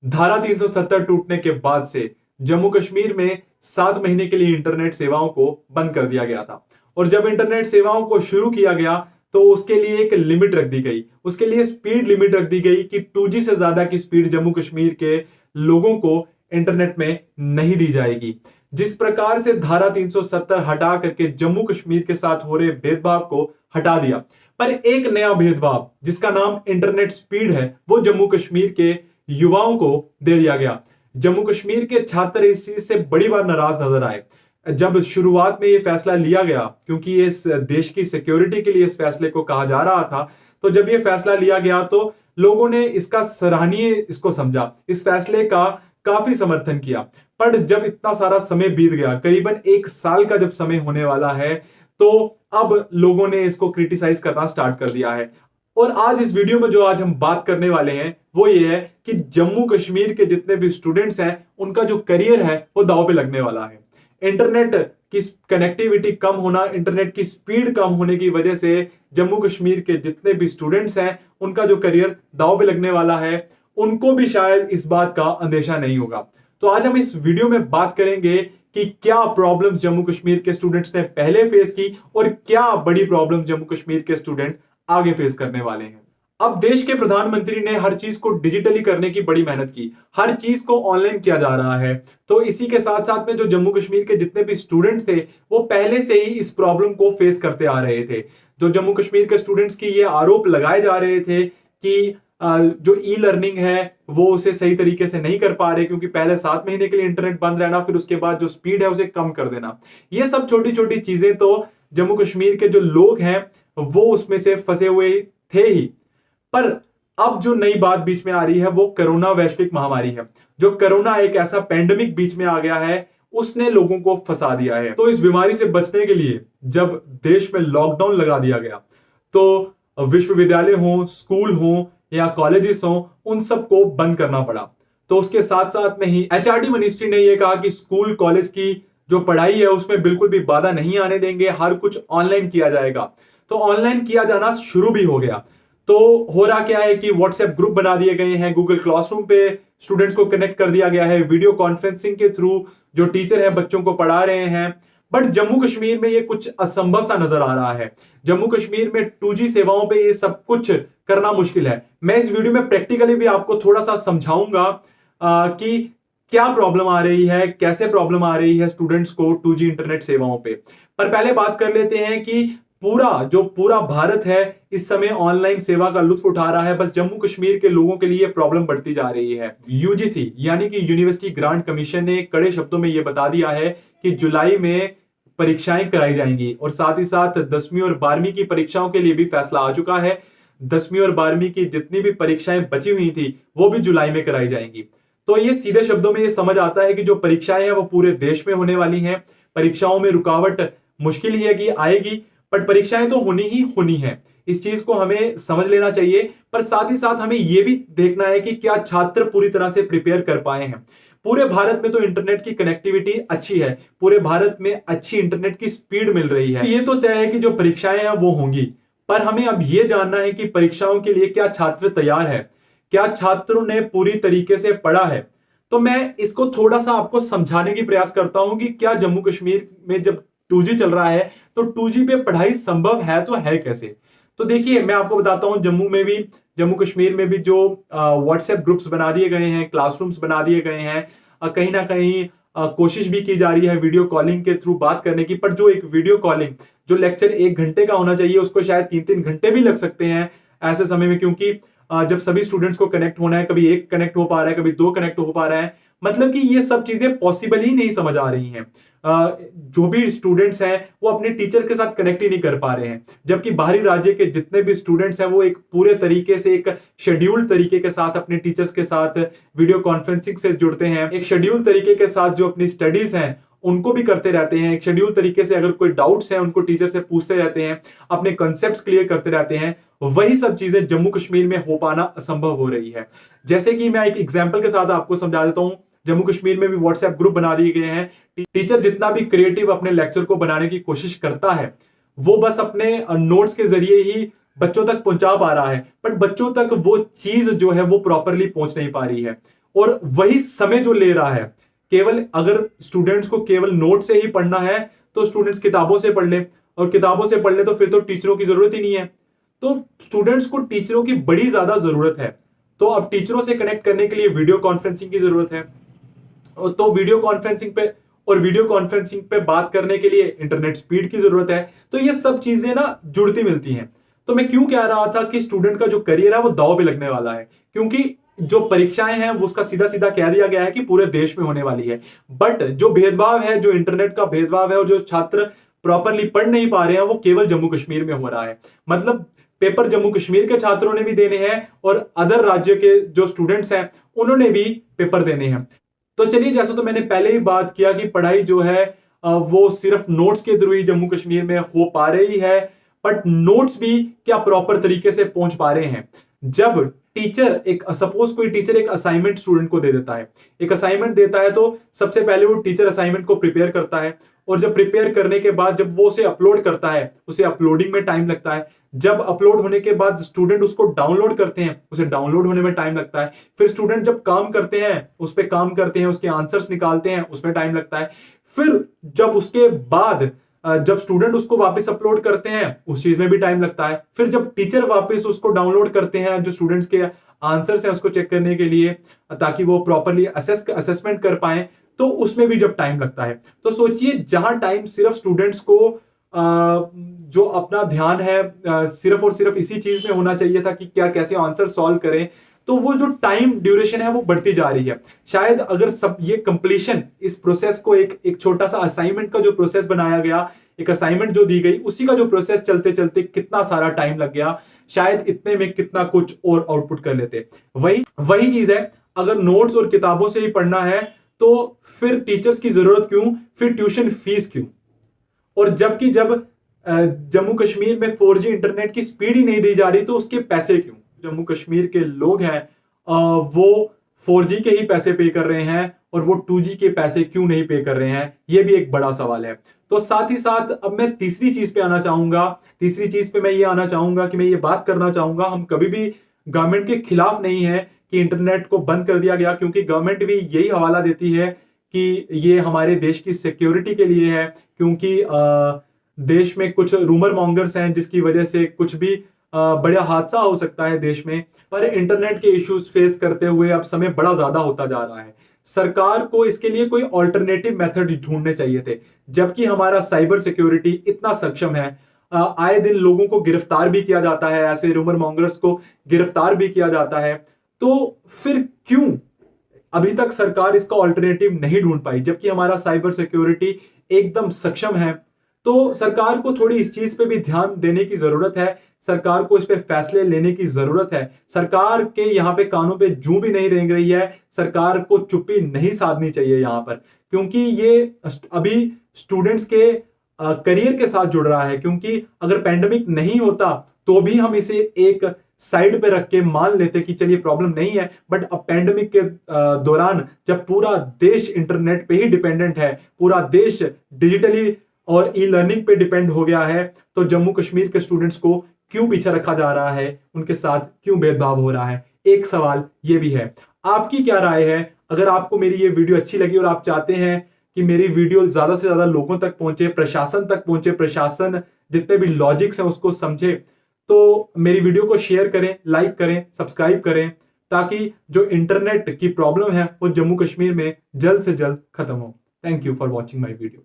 धारा 370 टूटने के बाद से जम्मू कश्मीर में 7 महीने के लिए इंटरनेट सेवाओं को बंद कर दिया गया था। और जब इंटरनेट सेवाओं को शुरू किया गया तो उसके लिए एक लिमिट रख दी गई, उसके लिए स्पीड लिमिट रख दी गई कि 2G से ज्यादा की स्पीड जम्मू कश्मीर के लोगों को इंटरनेट में नहीं दी जाएगी। जिस प्रकार से धारा 370 हटा करके जम्मू कश्मीर के साथ हो रहे भेदभाव को हटा दिया, पर एक नया भेदभाव जिसका नाम इंटरनेट स्पीड है वो जम्मू कश्मीर के युवाओं को दे दिया गया। जम्मू कश्मीर के छात्र इस चीज से बड़ी बार नाराज नजर आए जब शुरुआत में ये फैसला लिया गया, क्योंकि ये इस देश की सिक्योरिटी के लिए इस फैसले को कहा जा रहा था। तो जब ये फैसला लिया गया तो लोगों ने इसका सराहनीय इसको समझा, इस फैसले का काफी समर्थन किया। पर जब इतना सारा समय बीत गया, करीबन 1 साल का जब समय होने वाला है, तो अब लोगों ने इसको क्रिटिसाइज करना स्टार्ट कर दिया है। और आज इस वीडियो में जो आज हम बात करने वाले हैं वो ये है कि जम्मू कश्मीर के जितने भी स्टूडेंट्स हैं उनका जो करियर है वो दांव पे लगने वाला है। इंटरनेट की कनेक्टिविटी कम होना, इंटरनेट की स्पीड कम होने की वजह से जम्मू कश्मीर के जितने भी स्टूडेंट्स हैं उनका जो करियर दांव पे लगने वाला है, उनको भी शायद इस बात का अंदेशा नहीं होगा। तो आज हम इस वीडियो में बात करेंगे कि क्या प्रॉब्लम्स जम्मू कश्मीर के स्टूडेंट्स ने पहले फेस की और क्या बड़ी प्रॉब्लम्स जम्मू कश्मीर के स्टूडेंट आगे फेस करने वाले हैं। अब देश के प्रधानमंत्री ने हर चीज को डिजिटली करने की बड़ी मेहनत की, हर चीज को ऑनलाइन किया जा रहा है। तो इसी के साथ साथ में जो जम्मू कश्मीर के जितने भी स्टूडेंट्स थे वो पहले से ही इस प्रॉब्लम को फेस करते आ रहे थे। जो जम्मू कश्मीर के स्टूडेंट्स की ये आरोप लगाए जा रहे थे कि जो ई लर्निंग है वो उसे सही तरीके से नहीं कर पा रहे, क्योंकि पहले 7 महीने के लिए इंटरनेट बंद रहना, फिर उसके बाद जो स्पीड है उसे कम कर देना। ये सब छोटी छोटी चीजें तो जम्मू कश्मीर के जो लोग हैं वो उसमें से फंसे हुए थे ही। पर अब जो नई बात बीच में आ रही है वो कोरोना वैश्विक महामारी है। जो कोरोना एक ऐसा पेंडेमिक बीच में आ गया है, उसने लोगों को फंसा दिया है। तो इस बीमारी से बचने के लिए जब देश में लॉकडाउन लगा दिया गया तो विश्वविद्यालय हो, स्कूल हो या कॉलेजेस हो, उन सबको बंद करना पड़ा। तो उसके साथ साथ में ही एचआरडी मिनिस्ट्री ने यह कहा कि स्कूल कॉलेज की जो पढ़ाई है उसमें बिल्कुल भी बाधा नहीं आने देंगे, हर कुछ ऑनलाइन किया जाएगा। तो ऑनलाइन किया जाना शुरू भी हो गया। तो हो रहा क्या है कि व्हाट्सएप ग्रुप बना दिए गए हैं, गूगल क्लासरूम पे स्टूडेंट्स को कनेक्ट कर दिया गया है, वीडियो कॉन्फ्रेंसिंग के थ्रू जो टीचर है बच्चों को पढ़ा रहे हैं। बट जम्मू कश्मीर में ये कुछ असंभव सा नजर आ रहा है। जम्मू कश्मीर में 2G सेवाओं पे ये सब कुछ करना मुश्किल है। मैं इस वीडियो में प्रैक्टिकली भी आपको थोड़ा सा समझाऊंगा कि क्या प्रॉब्लम आ रही है, कैसे प्रॉब्लम आ रही है स्टूडेंट्स को 2G इंटरनेट सेवाओं पे। पर पहले बात कर लेते हैं कि पूरा भारत है इस समय ऑनलाइन सेवा का लुत्फ उठा रहा है, बस जम्मू कश्मीर के लोगों के लिए प्रॉब्लम बढ़ती जा रही है। यूजीसी यानी कि यूनिवर्सिटी ग्रांट कमीशन ने कड़े शब्दों में यह बता दिया है कि जुलाई में परीक्षाएं कराई जाएंगी और साथ ही साथ 10वीं और 12वीं की परीक्षाओं के लिए भी फैसला आ चुका है। 10वीं और 12वीं की जितनी भी परीक्षाएं बची हुई थी वो भी जुलाई में कराई जाएंगी। तो ये सीधे शब्दों में ये समझ आता है कि जो परीक्षाएं हैं वो पूरे देश में होने वाली हैं। परीक्षाओं में रुकावट मुश्किल ही है कि आएगी, बट परीक्षाएं तो होनी ही होनी है। इस चीज को हमें समझ लेना चाहिए। पर साथ ही साथ हमें यह भी देखना है कि क्या छात्र पूरी तरह से प्रिपेयर कर पाए हैं। पूरे भारत में तो इंटरनेट की कनेक्टिविटी अच्छी है, पूरे भारत में अच्छी इंटरनेट की स्पीड मिल रही है। ये तो तय है कि जो परीक्षाएं हैं वो होंगी, पर हमें अब यह जानना है कि परीक्षाओं के लिए क्या छात्र तैयार है, क्या छात्रों ने पूरी तरीके से पढ़ा है। तो मैं इसको थोड़ा सा आपको समझाने की प्रयास करता हूं कि क्या जम्मू कश्मीर में जब 2G चल रहा है तो 2G पे पढ़ाई संभव है तो है कैसे। तो देखिए मैं आपको बताता हूं, जम्मू कश्मीर में भी जो व्हाट्सएप ग्रुप्स बना दिए गए हैं, क्लासरूम्स बना दिए गए हैं, कहीं ना कहीं कोशिश भी की जा रही है वीडियो कॉलिंग के थ्रू बात करने की। पर जो एक वीडियो कॉलिंग जो लेक्चर 1 घंटे का होना चाहिए उसको शायद 3-3 घंटे भी लग सकते हैं ऐसे समय में, क्योंकि जब सभी स्टूडेंट्स को कनेक्ट होना है, कभी एक कनेक्ट हो पा रहा है, कभी 2 कनेक्ट हो पा रहा है। मतलब कि ये सब चीजें पॉसिबल ही नहीं समझ आ रही हैं। जो भी स्टूडेंट्स हैं वो अपने टीचर के साथ कनेक्ट ही नहीं कर पा रहे हैं, जबकि बाहरी राज्य के जितने भी स्टूडेंट्स हैं वो एक पूरे तरीके से एक शेड्यूल तरीके के साथ अपने टीचर्स के साथ वीडियो कॉन्फ्रेंसिंग से जुड़ते हैं। एक शेड्यूल तरीके के साथ जो अपनी स्टडीज हैं उनको भी करते रहते हैं। एक शेड्यूल तरीके से अगर कोई डाउट्स हैं उनको टीचर से पूछते रहते हैं, अपने कॉन्सेप्ट्स क्लियर करते रहते हैं। वही सब चीजें जम्मू कश्मीर में हो पाना असंभव हो रही है। जैसे कि मैं एक एग्जांपल के साथ आपको समझा देता हूं, जम्मू कश्मीर में भी व्हाट्सएप ग्रुप बना दिए गए हैं। टीचर जितना भी क्रिएटिव अपने लेक्चर को बनाने की कोशिश करता है वो बस अपने नोट्स के जरिए ही बच्चों तक पहुंचा पा रहा है, बट बच्चों तक वो चीज जो है वो प्रॉपरली पहुंच नहीं पा रही है। और वही समय जो ले रहा है, केवल अगर स्टूडेंट्स को केवल नोट से ही पढ़ना है तो स्टूडेंट्स किताबों से पढ़ ले, और किताबों से पढ़ ले तो फिर तो टीचरों की जरूरत ही नहीं है। तो स्टूडेंट्स को टीचरों की बड़ी ज्यादा जरूरत है। तो अब टीचरों से कनेक्ट करने के लिए वीडियो कॉन्फ्रेंसिंग की जरूरत है। तो वीडियो कॉन्फ्रेंसिंग पे बात करने के लिए इंटरनेट स्पीड की जरूरत है। तो ये सब चीजें ना जुड़ती मिलती हैं। तो मैं क्यों कह रहा था कि स्टूडेंट का जो करियर है वो दांव पे लगने वाला है, क्योंकि जो परीक्षाएं हैं वो उसका सीधा सीधा कह दिया गया है कि पूरे देश में होने वाली है। बट जो भेदभाव है, जो इंटरनेट का भेदभाव है, और जो छात्र प्रॉपरली पढ़ नहीं पा रहे हैं वो केवल जम्मू कश्मीर में हो रहा है। मतलब पेपर जम्मू कश्मीर के छात्रों ने भी देने हैं और अदर राज्य के जो स्टूडेंट्स हैं उन्होंने भी पेपर देने हैं। तो चलिए, जैसा तो मैंने पहले ही बात किया कि पढ़ाई जो है वो सिर्फ नोट्स के थ्रू ही जम्मू कश्मीर में हो पा रही है, बट नोट्स भी क्या प्रॉपर तरीके से पहुंच पा रहे हैं। जब टीचर सपोज कोई टीचर एक असाइनमेंट स्टूडेंट को दे देता है, एक असाइनमेंट देता है, तो सबसे पहले वो टीचर असाइनमेंट को प्रिपेयर करता है, और जब प्रिपेयर करने के बाद जब वो उसे अपलोड करता है, उसे अपलोडिंग में टाइम लगता है। जब अपलोड होने के बाद स्टूडेंट उसको डाउनलोड करते हैं, उसे डाउनलोड होने में टाइम लगता है। फिर स्टूडेंट जब काम करते हैं, उस पर काम करते हैं, उसके आंसर्स निकालते हैं, उसमें टाइम लगता है। फिर जब उसके बाद जब स्टूडेंट उसको वापस अपलोड करते हैं, उस चीज में भी टाइम लगता है। फिर जब टीचर वापस उसको डाउनलोड करते हैं, जो स्टूडेंट्स के आंसर्स हैं उसको चेक करने के लिए, ताकि वो प्रॉपरली असेसमेंट कर पाए, तो उसमें भी जब टाइम लगता है। तो सोचिए, जहां टाइम सिर्फ स्टूडेंट्स को जो अपना ध्यान है सिर्फ और सिर्फ इसी चीज में होना चाहिए था कि क्या कैसे आंसर सॉल्व करें, तो वो जो टाइम ड्यूरेशन है वो बढ़ती जा रही है। शायद अगर सब ये कंप्लीशन, इस प्रोसेस को एक छोटा सा असाइनमेंट का जो प्रोसेस बनाया गया, एक असाइनमेंट जो दी गई, उसी का जो प्रोसेस चलते चलते कितना सारा टाइम लग गया, शायद इतने में कितना कुछ और आउटपुट कर लेते। वही वही चीज है, अगर नोट्स और किताबों से ही पढ़ना है तो फिर टीचर्स की जरूरत क्यों, फिर ट्यूशन फीस क्यों। और जबकि जब जम्मू कश्मीर में 4G इंटरनेट की स्पीड ही नहीं दी जा रही, तो उसके पैसे क्यों। जम्मू कश्मीर के लोग हैं वो 4G के ही पैसे पे कर रहे हैं, और वो 2G के पैसे क्यों नहीं पे कर रहे हैं, ये भी एक बड़ा सवाल है। तो साथ ही साथ अब मैं तीसरी चीज पे आना चाहूंगा। तीसरी चीज पे मैं ये आना चाहूंगा कि मैं ये बात करना चाहूंगा, हम कभी भी गवर्नमेंट के खिलाफ नहीं है कि इंटरनेट को बंद कर दिया गया, क्योंकि गवर्नमेंट भी यही हवाला देती है कि ये हमारे देश की सिक्योरिटी के लिए है, क्योंकि देश में कुछ रूमर मॉन्गर्स हैं जिसकी वजह से कुछ भी बड़ा हादसा हो सकता है देश में। पर इंटरनेट के इश्यूज फेस करते हुए अब समय बड़ा ज्यादा होता जा रहा है। सरकार को इसके लिए कोई ऑल्टरनेटिव मेथड ढूंढने चाहिए थे, जबकि हमारा साइबर सिक्योरिटी इतना सक्षम है। आए दिन लोगों को गिरफ्तार भी किया जाता है, ऐसे रूमर मॉन्गर्स को गिरफ्तार भी किया जाता है। तो फिर क्यों अभी तक सरकार इसका ऑल्टरनेटिव नहीं ढूंढ पाई, जबकि हमारा साइबर सिक्योरिटी एकदम सक्षम है। तो सरकार को थोड़ी इस चीज पे भी ध्यान देने की जरूरत है। सरकार को इस पे फैसले लेने की जरूरत है। सरकार के यहाँ पे कानों पे जूं भी नहीं रेंग रही है। सरकार को चुप्पी नहीं साधनी चाहिए यहाँ पर, क्योंकि ये अभी स्टूडेंट्स के करियर के साथ जुड़ रहा है। क्योंकि अगर पैंडेमिक नहीं होता तो भी हम इसे एक साइड पे रख के मान लेते कि चलिए प्रॉब्लम नहीं है, बट अब पैंडेमिक के दौरान जब पूरा देश इंटरनेट पे ही डिपेंडेंट है, पूरा देश डिजिटली और ई लर्निंग पे डिपेंड हो गया है, तो जम्मू कश्मीर के स्टूडेंट्स को क्यों पीछे रखा जा रहा है, उनके साथ क्यों भेदभाव हो रहा है, एक सवाल ये भी है। आपकी क्या राय है? अगर आपको मेरी ये वीडियो अच्छी लगी और आप चाहते हैं कि मेरी वीडियो ज्यादा से ज्यादा लोगों तक पहुंचे, प्रशासन तक पहुंचे, प्रशासन जितने भी लॉजिक्स हैं उसको समझे, तो मेरी वीडियो को शेयर करें, लाइक करें, सब्सक्राइब करें, ताकि जो इंटरनेट की प्रॉब्लम है वो जम्मू कश्मीर में जल्द से जल्द खत्म हो। Thank you for watching my video.